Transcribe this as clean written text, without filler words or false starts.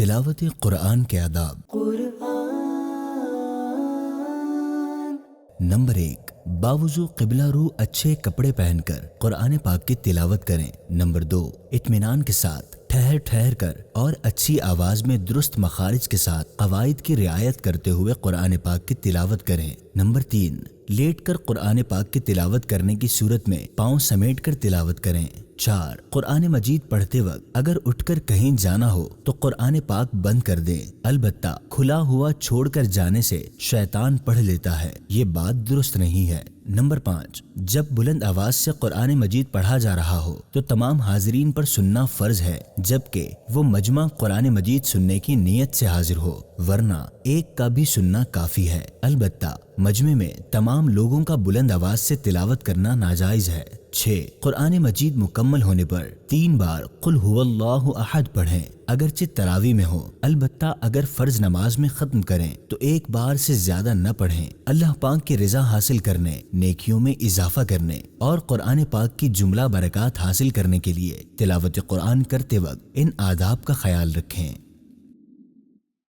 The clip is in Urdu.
تلاوت قرآن کے آداب۔ نمبر 1، باوضو قبلہ رو اچھے کپڑے پہن کر قرآن پاک کی تلاوت کریں۔ نمبر 2، اطمینان کے ساتھ ٹھہر ٹھہر کر اور اچھی آواز میں درست مخارج کے ساتھ قواعد کی رعایت کرتے ہوئے قرآن پاک کی تلاوت کریں۔ نمبر 3، لیٹ کر قرآن پاک کی تلاوت کرنے کی صورت میں پاؤں سمیٹ کر تلاوت کریں۔ 4، قرآن مجید پڑھتے وقت اگر اٹھ کر کہیں جانا ہو تو قرآن پاک بند کر دیں، البتہ کھلا ہوا چھوڑ کر جانے سے شیطان پڑھ لیتا ہے، یہ بات درست نہیں ہے۔ نمبر 5، جب بلند آواز سے قرآن مجید پڑھا جا رہا ہو تو تمام حاضرین پر سننا فرض ہے، جبکہ وہ مجمع قرآن مجید سننے کی نیت سے حاضر ہو، ورنہ ایک کا بھی سننا کافی ہے۔ البتہ مجمع میں تمام لوگوں کا بلند آواز سے تلاوت کرنا ناجائز ہے۔ 6، قرآن مجید مکمل ہونے پر 3 بار قل هو اللہ احد پڑھیں، اگرچہ تراویح میں ہو، البتہ اگر فرض نماز میں ختم کریں تو 1 بار سے زیادہ نہ پڑھیں۔ اللہ پاک کی رضا حاصل کرنے، نیکیوں میں اضافہ کرنے اور قرآن پاک کی جملہ برکات حاصل کرنے کے لیے تلاوت قرآن کرتے وقت ان آداب کا خیال رکھیں۔